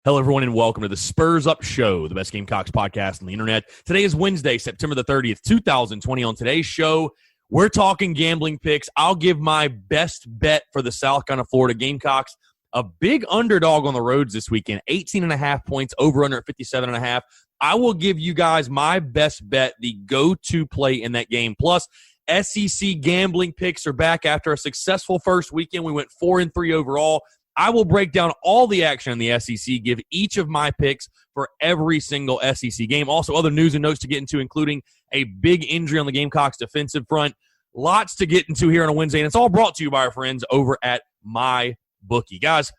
Hello, everyone, and welcome to the Spurs Up Show, the best Gamecocks podcast on the internet. Today is Wednesday, September the 30th, 2020. On today's show, we're talking gambling picks. I'll give my best bet for the South Carolina, Florida Gamecocks. A big underdog on the roads this weekend, 18.5 points, over under at 57.5. I will give you guys my best bet, the go-to play in that game. Plus, SEC gambling picks are back after a successful first weekend. We went 4-3 overall. I will break down all the action in the SEC, give each of my picks for every single SEC game. Also, other news and notes to get into, including a big injury on the Gamecocks defensive front. Lots to get into here on a Wednesday, and it's all brought to you by our friends over at MyBookie. Guys,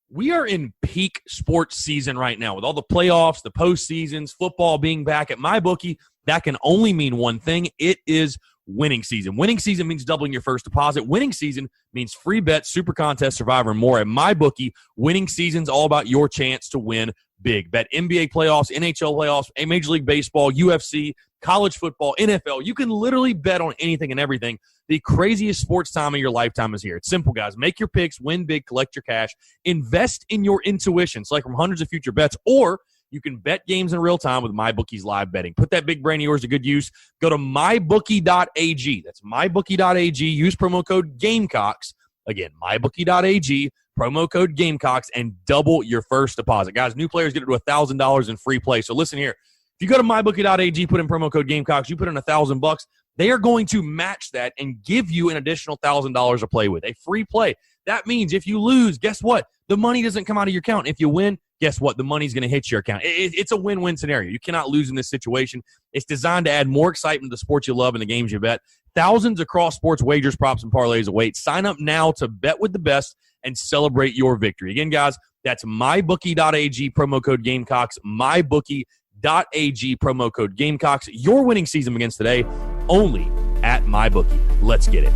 we are in peak sports season right now with all the playoffs, the postseasons, football being back at MyBookie. That can only mean one thing. It is winning season. Winning season means doubling your first deposit. Winning season means free bets, super contest, survivor, and more. At MyBookie, winning season's all about your chance to win big. Bet NBA playoffs, NHL playoffs, Major League Baseball, UFC, college football, NFL. You can literally bet on anything and everything. The craziest sports time of your lifetime is here. It's simple, guys. Make your picks, win big, collect your cash, invest in your intuition. Select from hundreds of future bets, or you can bet games in real time with MyBookie's live betting. Put that big brain of yours to good use. Go to mybookie.ag. That's mybookie.ag. Use promo code Gamecocks. Again, mybookie.ag, promo code Gamecocks, and double your first deposit. Guys, new players get up to $1,000 in free play. So listen here. If you go to mybookie.ag, put in promo code Gamecocks, you put in $1,000, they are going to match that and give you an additional $1,000 to play with. A free play. That means if you lose, guess what? The money doesn't come out of your account. If you win, guess what? The money's going to hit your account. It's a win-win scenario. You cannot lose in this situation. It's designed to add more excitement to the sports you love and the games you bet. Thousands of cross-sports wagers, props, and parlays await. Sign up now to bet with the best and celebrate your victory. Again, guys, that's mybookie.ag, promo code Gamecocks, mybookie.ag, promo code Gamecocks. Your winning season begins today only at MyBookie. Let's get it.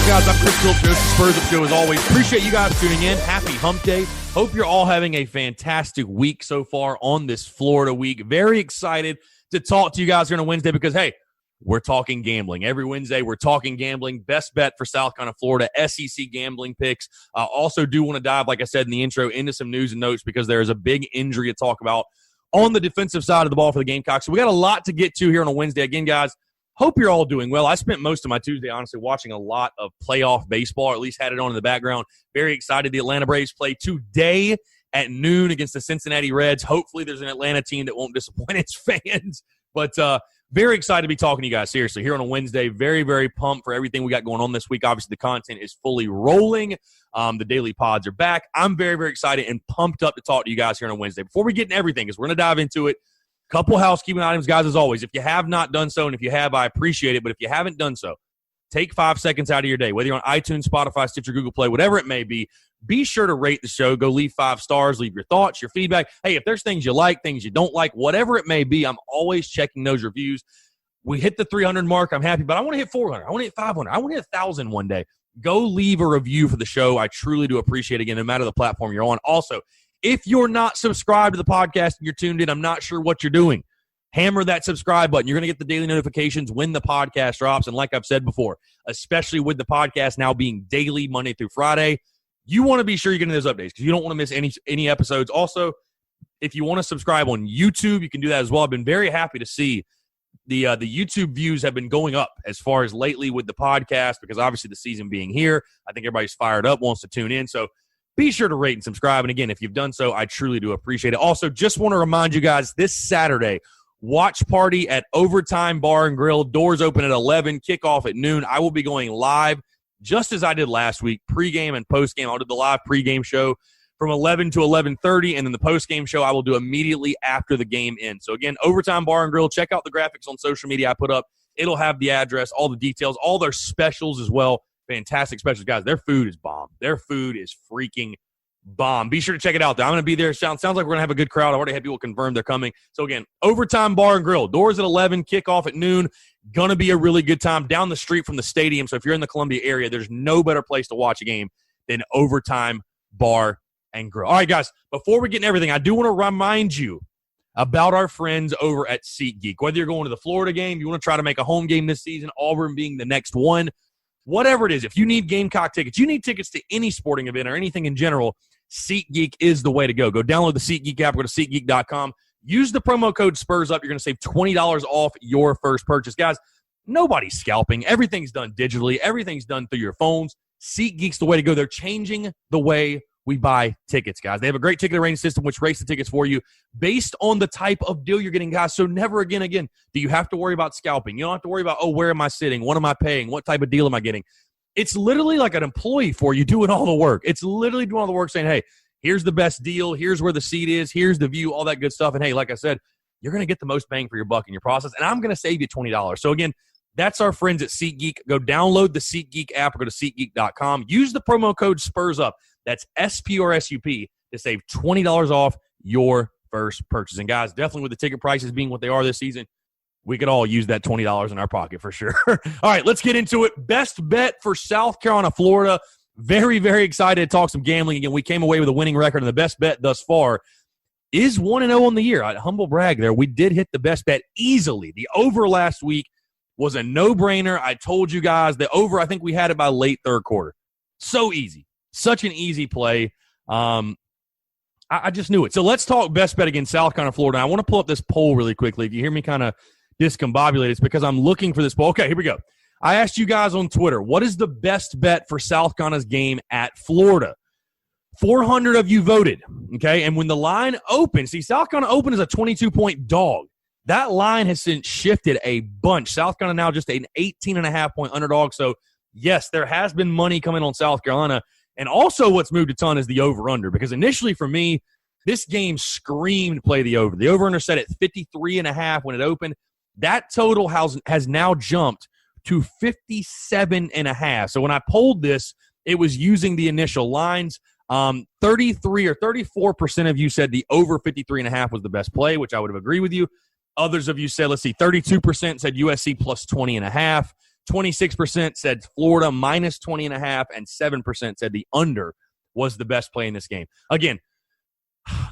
Guys, I'm Chris Phillips, host of Spurs Up Show as always. Appreciate you guys tuning in. Happy Hump Day. Hope you're all having a fantastic week so far on this Florida week. Very excited to talk to you guys here on a Wednesday because, hey, we're talking gambling. Every Wednesday, we're talking gambling. Best bet for South Carolina, Florida, SEC gambling picks. I also do want to dive, like I said in the intro, into some news and notes because there is a big injury to talk about on the defensive side of the ball for the Gamecocks. So we got a lot to get to here on a Wednesday. Again, guys, hope you're all doing well. I spent most of my Tuesday, honestly, watching a lot of playoff baseball, or at least had it on in the background. Very excited. The Atlanta Braves play today at noon against the Cincinnati Reds. Hopefully there's an Atlanta team that won't disappoint its fans. But very excited to be talking to you guys, seriously, here on a Wednesday. Very, very pumped for everything we got going on this week. Obviously, the content is fully rolling. The daily pods are back. I'm very, very excited and pumped up to talk to you guys here on a Wednesday. Before we get into everything, because we're going to dive into it, couple housekeeping items, guys, as always. If you have not done so, and if you have, I appreciate it. But if you haven't done so, take 5 seconds out of your day, whether you're on iTunes, Spotify, Stitcher, Google Play, whatever it may be. Be sure to rate the show. Go leave 5 stars. Leave your thoughts, your feedback. Hey, if there's things you like, things you don't like, whatever it may be, I'm always checking those reviews. We hit the 300 mark. I'm happy, but I want to hit 400. I want to hit 500. I want to hit 1,000 one day. Go leave a review for the show. I truly do appreciate it. Again, no matter the platform you're on. Also, if you're not subscribed to the podcast and you're tuned in, I'm not sure what you're doing. Hammer that subscribe button. You're going to get the daily notifications when the podcast drops. And like I've said before, especially with the podcast now being daily Monday through Friday, you want to be sure you're getting those updates because you don't want to miss any episodes. Also, if you want to subscribe on YouTube, you can do that as well. I've been very happy to see the YouTube views have been going up as far as lately with the podcast because obviously the season being here, I think everybody's fired up, wants to tune in. So be sure to rate and subscribe. And again, if you've done so, I truly do appreciate it. Also, just want to remind you guys, this Saturday, watch party at Overtime Bar and Grill. Doors open at 11, kickoff at noon. I will be going live just as I did last week, pregame and postgame. I'll do the live pregame show from 11 to 11:30, and then the post-game show I will do immediately after the game ends. So, again, Overtime Bar and Grill. Check out the graphics on social media I put up. It'll have the address, all the details, all their specials as well. Fantastic specials, guys. Their food is bomb. Their food is freaking bomb. Be sure to check it out. I'm going to be there. Sounds like we're going to have a good crowd. I already had people confirm they're coming. So, again, Overtime Bar and Grill. Doors at 11, kickoff at noon. Going to be a really good time down the street from the stadium. So, if you're in the Columbia area, there's no better place to watch a game than Overtime Bar and Grill. All right, guys, before we get in everything, I do want to remind you about our friends over at SeatGeek. Whether you're going to the Florida game, you want to try to make a home game this season, Auburn being the next one, whatever it is, if you need Gamecock tickets, you need tickets to any sporting event or anything in general, SeatGeek is the way to go. Go download the SeatGeek app, go to SeatGeek.com. Use the promo code SPURSUP. You're going to save $20 off your first purchase. Guys, nobody's scalping. Everything's done digitally. Everything's done through your phones. SeatGeek's the way to go. They're changing the way we buy tickets, guys. They have a great ticket arranging system which rates the tickets for you based on the type of deal you're getting, guys. So never again, do you have to worry about scalping. You don't have to worry about, where am I sitting? What am I paying? What type of deal am I getting? It's literally like an employee for you doing all the work. It's literally doing all the work saying, hey, here's the best deal. Here's where the seat is. Here's the view, all that good stuff. And, hey, like I said, you're going to get the most bang for your buck in your process, and I'm going to save you $20. So, again, that's our friends at SeatGeek. Go download the SeatGeek app or go to SeatGeek.com. Use the promo code SPURSUP. That's SPURSUP to save $20 off your first purchase. And, guys, definitely with the ticket prices being what they are this season, we could all use that $20 in our pocket for sure. All right, let's get into it. Best bet for South Carolina, Florida. Very, very excited to talk some gambling again. We came away with a winning record, and the best bet thus far is 1-0 on the year. Humble brag there. We did hit the best bet easily. The over last week was a no-brainer. I told you guys the over, I think we had it by late third quarter. So easy. Such an easy play. I just knew it. So let's talk best bet against South Carolina, Florida. I want to pull up this poll really quickly. If you hear me kind of discombobulated, it's because I'm looking for this poll. Okay, here we go. I asked you guys on Twitter, what is the best bet for South Carolina's game at Florida? 400 of you voted, okay? And when the line opened, see, South Carolina opened as a 22-point dog. That line has since shifted a bunch. South Carolina now just an 18.5-point underdog. So, yes, there has been money coming on South Carolina. And also what's moved a ton is the over-under, because initially for me, this game screamed play the over. The over-under set at 53.5 when it opened. That total has now jumped to 57.5. So when I polled this, it was using the initial lines. 33 or 34% of you said the over 53.5 was the best play, which I would have agreed with you. Others of you said, 32% said USC plus 20.5. 26% said Florida minus 20.5, and 7% said the under was the best play in this game. Again,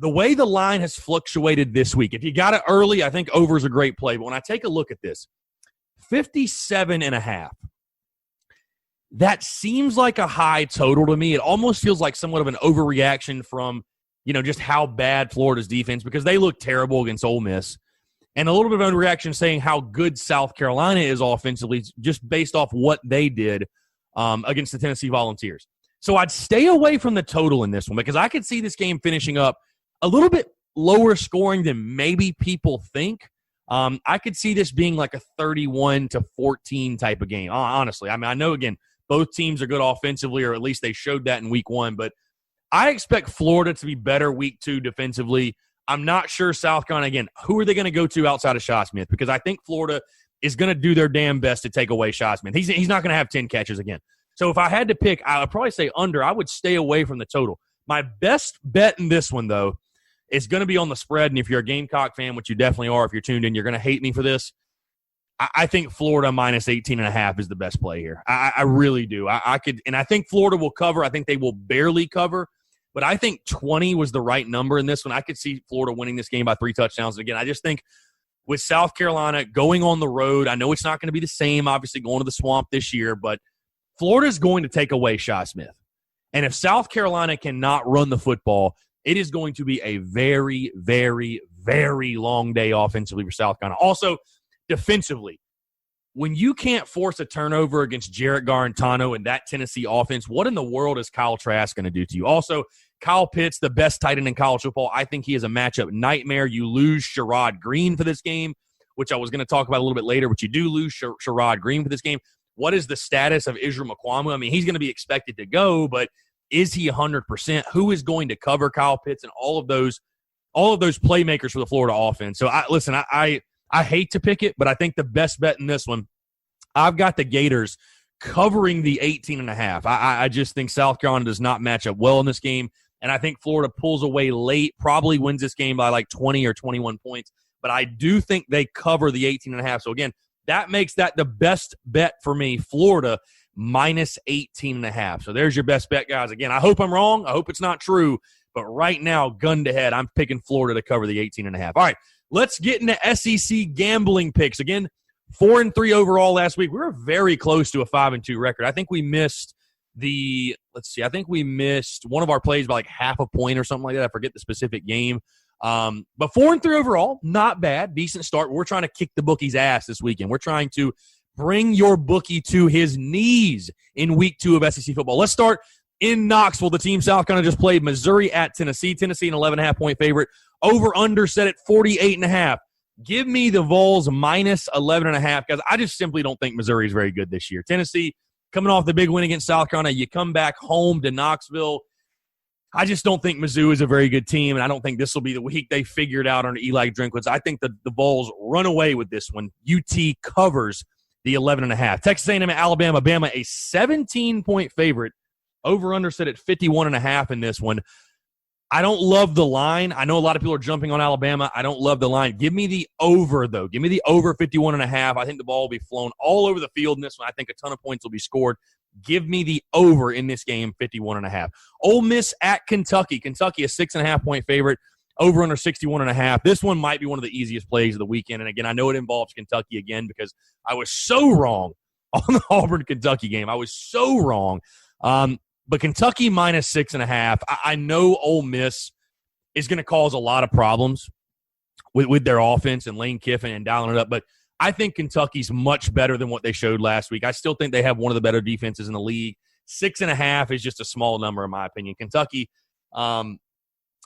the way the line has fluctuated this week, if you got it early, I think over is a great play. But when I take a look at this, 57.5, that seems like a high total to me. It almost feels like somewhat of an overreaction from, just how bad Florida's defense, because they look terrible against Ole Miss. And a little bit of a reaction saying how good South Carolina is offensively just based off what they did against the Tennessee Volunteers. So I'd stay away from the total in this one because I could see this game finishing up a little bit lower scoring than maybe people think. I could see this being like a 31-14 type of game, honestly. I mean, I know, again, both teams are good offensively, or at least they showed that in week one, but I expect Florida to be better week 2 defensively. I'm not sure South Carolina, again, who are they going to go to outside of Shi Smith? Because I think Florida is going to do their damn best to take away Shi Smith. He's not going to have 10 catches again. So if I had to pick, I would probably say under. I would stay away from the total. My best bet in this one, though, is going to be on the spread. And if you're a Gamecock fan, which you definitely are if you're tuned in, you're going to hate me for this. I think Florida minus 18.5 is the best play here. I really do. I think Florida will cover. I think they will barely cover. But I think 20 was the right number in this one. I could see Florida winning this game by 3 touchdowns. And again, I just think with South Carolina going on the road, I know it's not going to be the same, obviously, going to the Swamp this year, but Florida's going to take away Shi Smith. And if South Carolina cannot run the football, it is going to be a very, very, very long day offensively for South Carolina. Also, defensively, when you can't force a turnover against Jarrett Garantano and that Tennessee offense, what in the world is Kyle Trask going to do to you? Also, Kyle Pitts, the best tight end in college football. I think he is a matchup nightmare. You lose Sherrod Green for this game, which I was going to talk about a little bit later, but you do lose Sherrod Green for this game. What is the status of Israel McQuamu? I mean, he's going to be expected to go, but Is he 100%? Who is going to cover Kyle Pitts and all of those playmakers for the Florida offense? So, I hate to pick it, but I think the best bet in this one, I've got the Gators covering the 18.5. I just think South Carolina does not match up well in this game, and I think Florida pulls away late, probably wins this game by like 20 or 21 points. But I do think they cover the 18.5. So, again, that makes that the best bet for me, Florida minus 18.5. So there's your best bet, guys. Again, I hope I'm wrong. I hope it's not true. But right now, gun to head, I'm picking Florida to cover the 18.5. All right, let's get into SEC gambling picks. Again, 4-3 overall last week. We were very close to a 5-2 record. I think we missed one of our plays by like half a point or something like that. I forget the specific game. But 4-3 overall, not bad. Decent start. We're trying to kick the bookie's ass this weekend. We're trying to bring your bookie to his knees in week 2 of SEC football. Let's start in Knoxville. The team South Carolina just played Missouri at Tennessee. Tennessee, an 11.5 point favorite. Over under set at 48.5. Give me the Vols minus 11.5 because I just simply don't think Missouri is very good this year. Tennessee coming off the big win against South Carolina. You come back home to Knoxville. I just don't think Mizzou is a very good team, and I don't think this will be the week they figure it out under Eli Drinkwitz. I think the Vols run away with this one. UT covers the 11.5. Texas A&M at Alabama. Bama, a 17-point favorite. Over-under set at 51.5 in this one. I don't love the line. I know a lot of people are jumping on Alabama. I don't love the line. Give me the over, though. Give me the over 51.5. I think the ball will be flown all over the field in this one. I think a ton of points will be scored. Give me the over in this game, 51.5. Ole Miss at Kentucky. Kentucky, a 6.5 point favorite. Over under 61.5. This one might be one of the easiest plays of the weekend. And again, I know it involves Kentucky again because I was so wrong on the Auburn-Kentucky game. I was so wrong. But Kentucky minus 6.5. I know Ole Miss is going to cause a lot of problems with their offense and Lane Kiffin and dialing it up. But I think Kentucky's much better than what they showed last week. I still think they have one of the better defenses in the league. 6.5 is just a small number in my opinion. Kentucky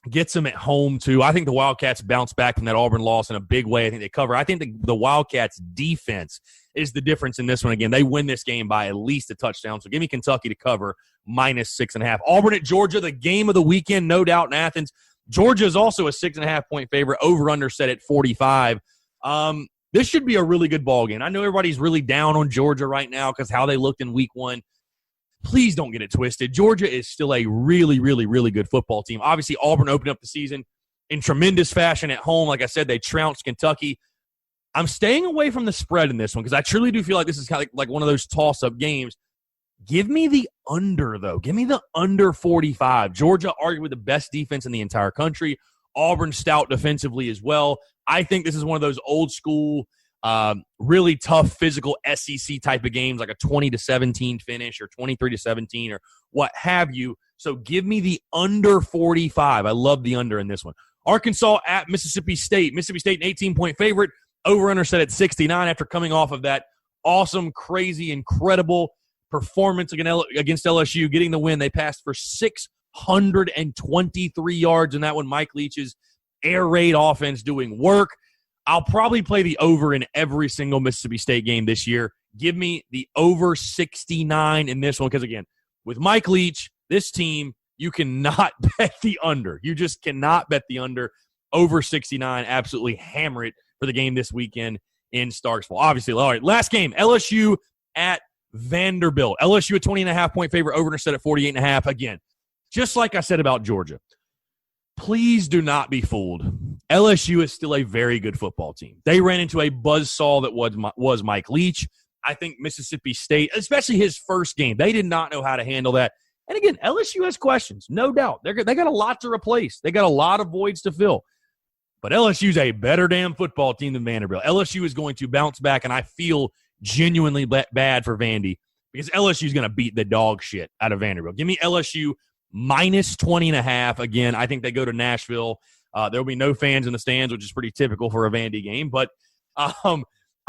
gets them at home too. I think the Wildcats bounce back from that Auburn loss in a big way. I think they cover. I think the Wildcats defense is the difference in this one. Again, they win this game by at least a touchdown. So give me Kentucky to cover minus 6.5. Auburn at Georgia, the game of the weekend, no doubt in Athens. Georgia is also a 6.5 point favorite. Over under set at 45. This should be a really good ball game. I know everybody's really down on Georgia right now because how they looked in week 1. Please don't get it twisted. Georgia is still a really, really, really good football team. Obviously, Auburn opened up the season in tremendous fashion at home. Like I said, they trounced Kentucky. I'm staying away from the spread in this one because I truly do feel like this is kind of like one of those toss-up games. Give me the under, though. Give me the under 45. Georgia, arguably the best defense in the entire country. Auburn stout defensively as well. I think this is one of those old school, really tough physical SEC type of games, like a 20-17 finish or 23-17 or what have you. So give me the under 45. I love the under in this one. Arkansas at Mississippi State. Mississippi State, an 18-point favorite. Over-under set at 69 after coming off of that awesome, crazy, incredible performance against LSU, getting the win. They passed for 623 yards in that one. Mike Leach's air raid offense doing work. I'll probably play the over in every single Mississippi State game this year. Give me the over 69 in this one because, again, with Mike Leach, this team, you cannot bet the under. You just cannot bet the under. Over 69, absolutely hammer it for the game this weekend in Starksville. Obviously, all right, last game, LSU at Vanderbilt. LSU a 20.5 point favorite, over set at 48.5. Again, just like I said about Georgia, please do not be fooled. LSU is still a very good football team. They ran into a buzzsaw that was Mike Leach. I think Mississippi State, especially his first game, they did not know how to handle that. And again, LSU has questions, no doubt. They got a lot to replace. They got a lot of voids to fill. But LSU's a better damn football team than Vanderbilt. LSU is going to bounce back, and I feel genuinely bad for Vandy because LSU is going to beat the dog shit out of Vanderbilt. Give me LSU minus 20.5. Again, I think they go to Nashville. There will be no fans in the stands, which is pretty typical for a Vandy game. But I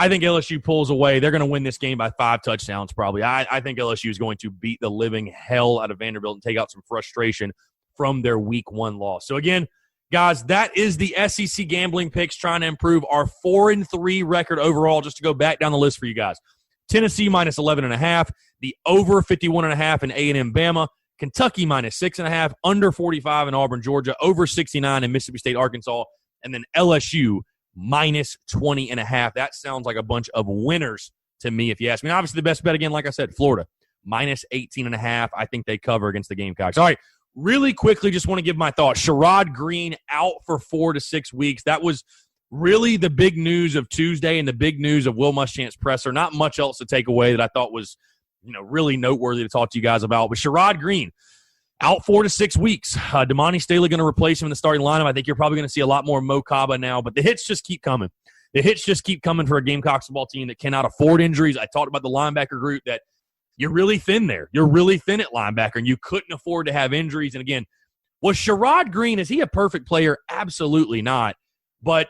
think LSU pulls away. They're going to win this game by 5 touchdowns probably. I think LSU is going to beat the living hell out of Vanderbilt and take out some frustration from their week 1 loss. So, again, guys, that is the SEC gambling picks, trying to improve our 4-3 record overall. Just to go back down the list for you guys. Tennessee minus 11.5. The over 51.5 in A&M Bama. Kentucky minus 6.5, under 45 in Auburn, Georgia, over 69 in Mississippi State, Arkansas, and then LSU minus 20.5. That sounds like a bunch of winners to me, if you ask me. Obviously, the best bet, again, like I said, Florida, minus 18.5. I think they cover against the Gamecocks. All right, really quickly, just want to give my thoughts. Sherrod Greene out for 4 to 6 weeks. That was really the big news of Tuesday and the big news of Will Muschamp's presser. Not much else to take away that I thought was really noteworthy to talk to you guys about. But Sherrod Greene, out 4 to 6 weeks. Damani Staley going to replace him in the starting lineup. I think you're probably going to see a lot more Mo Kaba now, but the hits just keep coming. The hits just keep coming for a Gamecocks football team that cannot afford injuries. I talked about the linebacker group that you're really thin there. You're really thin at linebacker, and you couldn't afford to have injuries. And again, was Sherrod Greene, is he a perfect player? Absolutely not. But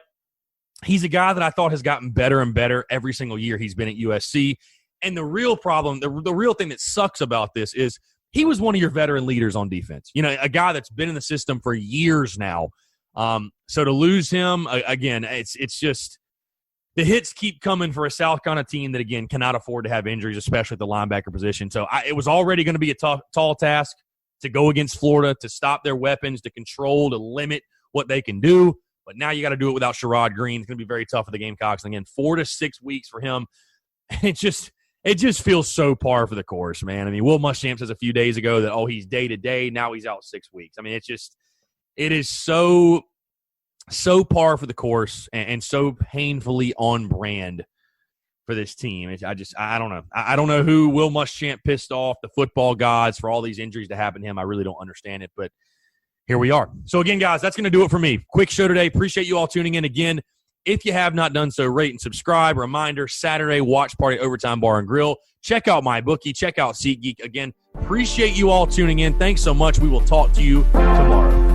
he's a guy that I thought has gotten better and better every single year he's been at USC. And the real problem, the real thing that sucks about this is he was one of your veteran leaders on defense. A guy that's been in the system for years now. So to lose him, again, it's just the hits keep coming for a South Carolina team that, again, cannot afford to have injuries, especially at the linebacker position. So it was already going to be a tall task to go against Florida, to stop their weapons, to control, to limit what they can do. But now you got to do it without Sherrod Greene. It's going to be very tough for the Gamecocks. And again, 4 to 6 weeks for him. It just feels so par for the course, man. I mean, Will Muschamp says a few days ago that, he's day-to-day. Now he's out 6 weeks. I mean, it is so par for the course and so painfully on brand for this team. I don't know. I don't know who Will Muschamp pissed off, the football gods, for all these injuries to happen to him. I really don't understand it, but here we are. So again, guys, that's going to do it for me. Quick show today. Appreciate you all tuning in again. If you have not done so, rate and subscribe. Reminder, Saturday, watch party at Overtime Bar and Grill. Check out MyBookie. Check out SeatGeek. Again, appreciate you all tuning in. Thanks so much. We will talk to you tomorrow.